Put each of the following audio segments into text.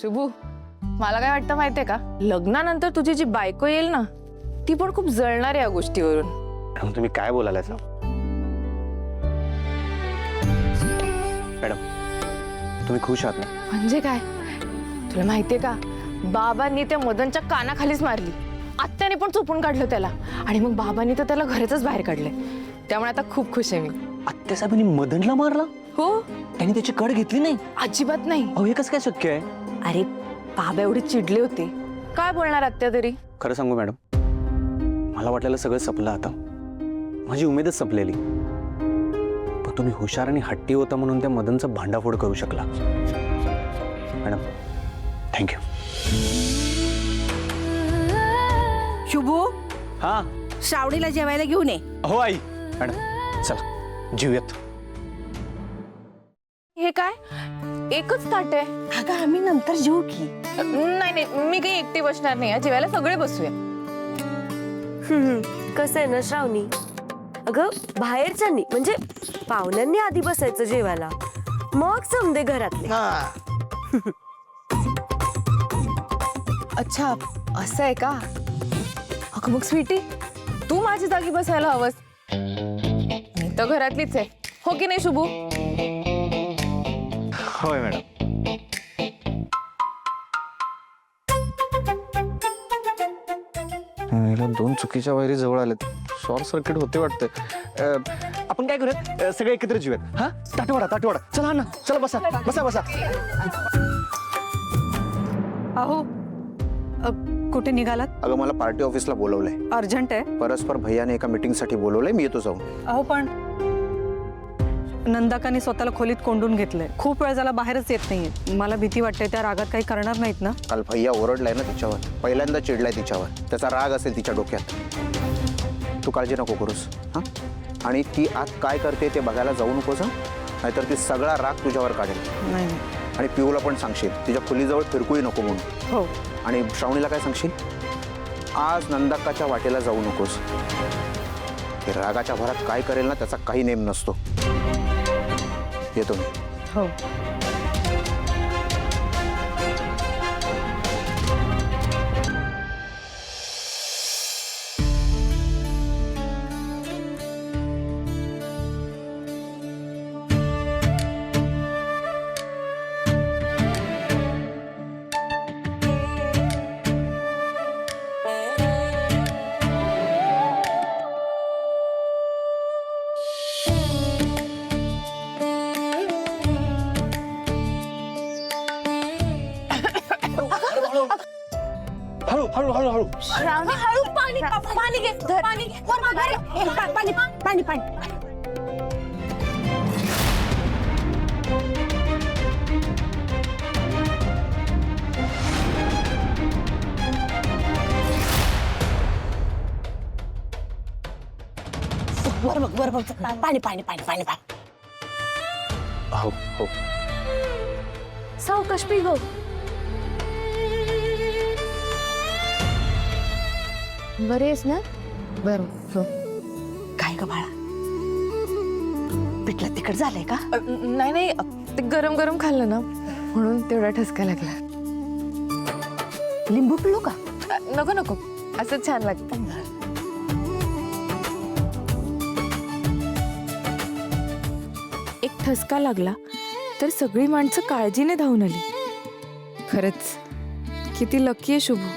शुभू, मला काय वाटतं माहितीये का, लग्नानंतर तुझी जी बायको येईल ना, ती पण खूप जळणार आहे या गोष्टीवरून. मॅडम तुम्ही काय बोलायला सर? मॅडम तुम्ही खुश आहात ना? म्हणजे काय, तुला माहितीये का, बाबांनी त्या मदनच्या कानाखालीच मारली, आत्याने पण चोपून काढलं त्याला, आणि मग बाबांनी तर त्याला घरातच बाहेर काढले. त्यामुळे आता खूप खुश आहे मी. आत्यासाहेबांनी मदनला मारला? हो, त्यांनी त्याची कड घेतली नाही? अजिबात नाही. अहो हे कसं काय शक्य आहे? अरे बाबा एवढे चिडले होते, काय बोलणार आत्या तरी. खरं सांगू मॅडम, मला वाटलेलं सगळं संपलं आता, माझी उमेदच संपलेली. पण तुम्ही हुशार आणि हट्टी होता म्हणून त्या मदनचं भांडाफोड करू शकला. Madam thank you. शुभू, हा श्रावणीला जेवायला घेऊन ये. हो आई. मॅडम चला जीवयात. हे काय, एकच ताट आहे? अगं आम्ही नंतर जेवू की. नाही नाही, मी काही एकटी बसणार नाही, जेवायला सगळे बसूया. कसं आहे ना श्रावणी, अगं बाहेरच्यांनी म्हणजे पाहुण्यांनी आधी बसायचं जेवायला, मग समदे घरातले. अच्छा असं आहे का? अगं मग स्वीटी, तू माझी जागी बसायला हवंस, मी तर घरातलीच आहे, हो की नाही शुभू? होय मॅडम. दोन चुकीच्या वैरी जवळ आलेत, शॉर्ट सर्किट होते वाटतं. आपण काय करूयात, सगळे एकत्र जीवयात. हा ताटवाडा ताटवाडा, चला ना, चला बसा बसा बसा. अहो कुठे निघालात? अगं मला पार्टी ऑफिसला बोलवलंय, अर्जंट आहे. परस्पर भैयाने एका मीटिंग साठी बोलवलंय, मी येतो जाऊन. अहो पण नंदाकाने स्वतःला खोलीत कोंडून घेतलंय, खूप वेळ झाला बाहेरच येत नाहीये. मला भीती वाटते त्या रागात काही करणार नाहीत ना. काल भैया ओरडलाय ना तिच्यावर, पहिल्यांदा चिडलाय तिच्यावर, त्याचा राग असेल तिच्या डोक्यात. तू काळजी नको करूस हा. आणि ती आत काय करते ते बघायला जाऊ नकोस, नाहीतर ती सगळा राग तुझ्यावर काढेल. नाही. आणि पिऊला पण सांगशील तिच्या खोलीजवळ फिरकूही नको म्हणून. हो. आणि श्रावणीला काय सांगशील, आज नंदाक्काच्या वाटेला जाऊ नकोस. ते रागाच्या भरात काय करेल ना त्याचा काही नेम नसतो. येतो मी. हो. हळू हळू हळू हळू. श्रावणी हळू, पाणी पाणी घे, पाणी घे. पाणी पाणी पाणी. बरोबर पाणी पाणी पाणी पाणी पाणी. हो हो. सावकाश पी गो. बरे आहेस ना? बरं. काय ग बाळा, पिठलं तिखट झालंय का? नाही नाही, ते गरम गरम खाल्लं ना, म्हणून तेवढा ठसका लागला. लिंबू पिळू का? नको नको, असं छान लागतं. एक ठसका लागला तर सगळी माणसं काळजीने धावून आली. खरंच किती लकी आहे शुभू,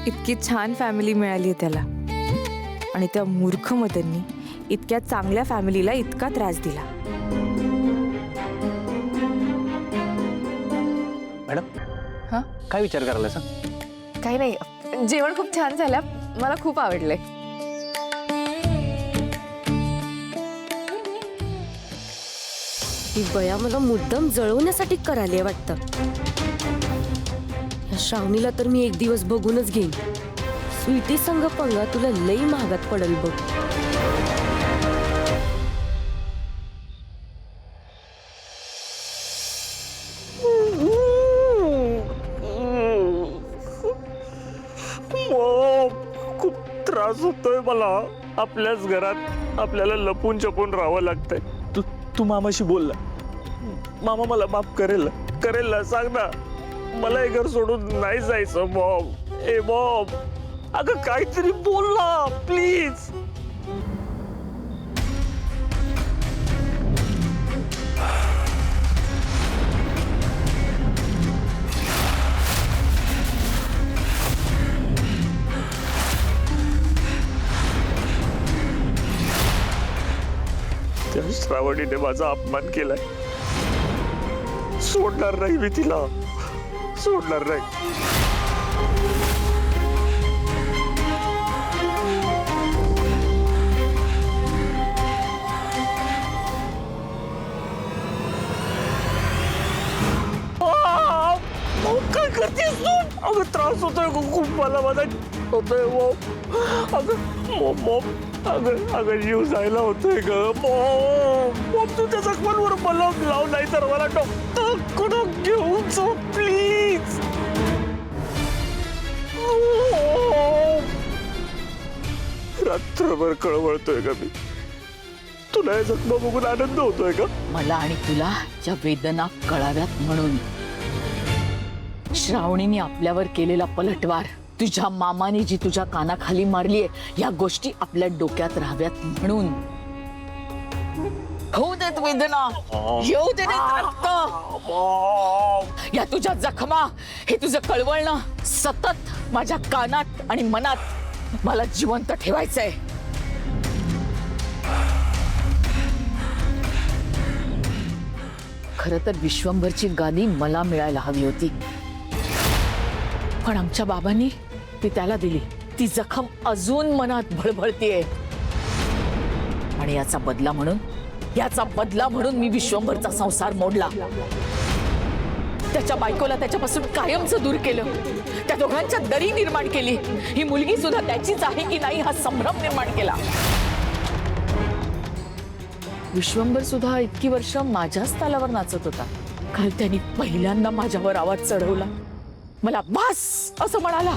इतकी छान फॅमिली मिळाली आहे त्याला. आणि त्या मूर्ख मदननी इतक्या चांगल्या फॅमिलीला इतका त्रास दिला. मॅडम हा, काय विचार करायला सांग? काही नाही, जेवण खूप छान झालं, मला खूप आवडलंय. ही बया मला मुद्दाम जळवण्यासाठी करायला वाटतं. या श्रावणीला तर मी एक दिवस बघूनच घेईन. स्वीटी संग पंगा तुला लई महागात पडेल बघ. खूप त्रास होतोय मला. आपल्याच घरात आपल्याला लपून छपून राहावं लागतंय. तू मामाशी बोल ना. मामा मला माफ करेल ना, सांग ना. मला हे घर सोडून नाही जायचं मॉम. ए मॉम, अगं काहीतरी बोल ना प्लीज. त्या श्रावणीने माझा अपमान केलाय. सोडणार नाही मी तिला, सोडणार नाही. काय करतेस तू? अगं त्रास होतोय खूप मला, माझा होतोय मॉम. अगं जीव जायला होतोय ग मॉम. तू त्या जखमांवर मलम लाव, नाही तर मला डॉक्टरकडं घेऊन जा प्लीज. रात्रभर कळवळतोय का मी. तुला या जखमा बघून आनंद होतोय का? मला आणि तुला ज्या वेदना कळाव्यात म्हणून. श्रावणीने आपल्यावर केलेला पलटवार, तुझ्या मामाने जी तुझ्या कानाखाली मारलीये, या गोष्टी आपल्या डोक्यात राहाव्यात म्हणून. होऊ देत वेदना, येऊ दे रक्त. या तुझ्या जखमा, हे तुझं कळवळणं सतत माझ्या कानात आणि मनात मला जिवंत ठेवायचंय. खरं तर विश्वंभरची गादी मला मिळायला हवी होती, पण आमच्या बाबांनी ती त्याला दिली. ती जखम अजून मनात भळभळतीये आणि याचा बदला म्हणून मी विश्वंभरचा संसार मोडला. त्याच्या बायकोला त्याच्यापासून कायमचं दूर केलं. त्या दोघांच्या दरी निर्माण केली. ही मुलगी सुद्धा त्याचीच आहे की नाही हा संभ्रम निर्माण केला. विश्वंभर सुद्धा इतकी वर्ष माझ्याच तालावर नाचत होता. काल त्यांनी पहिल्यांदा माझ्यावर आवाज चढवला. मला बस असं म्हणाला.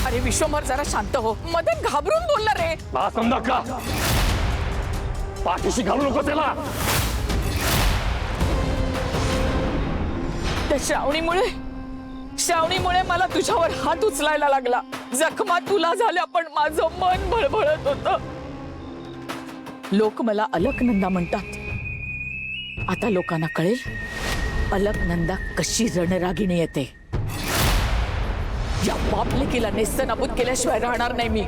अरे विश्वंभर जरा शांत हो. मदन घाबरून बोलला रे. समजा का पाठीशी घालू नको त्याला. त्या श्रावणीमुळे मला तुझ्यावर हात उचलायला लागला. जखमा तुला झाल्या पण माझं मन भळभळत होतं. लोक मला अलकनंदा म्हणतात. आता लोकांना कळेल अलकनंदा कशी रणरागिणी येते. या बापलेकीला नेस्तनाबूत केल्याशिवाय राहणार नाही मी.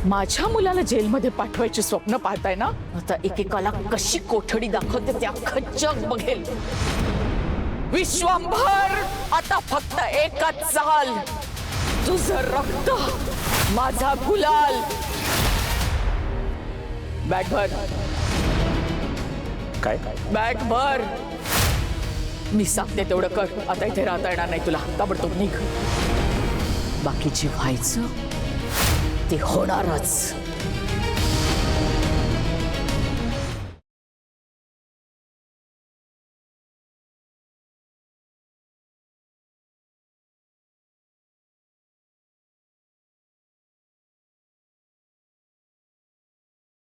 माझ्या मुलाला जेलमध्ये पाठवायचे स्वप्न पाहताय ना, आता एकेकाला कशी कोठडी दाखवते ते अख्खं जग बघेल. विश्वंभर, आता फक्त एकच चाल. तुझं रक्त माझा गुलाल. बॅग भर. काय बॅग भर. मी सांगते तेवढं कर. आता इथे राहता येणार नाही तुला. ताबडतोब निघ. बाकी जे व्हायचं ते होणारच.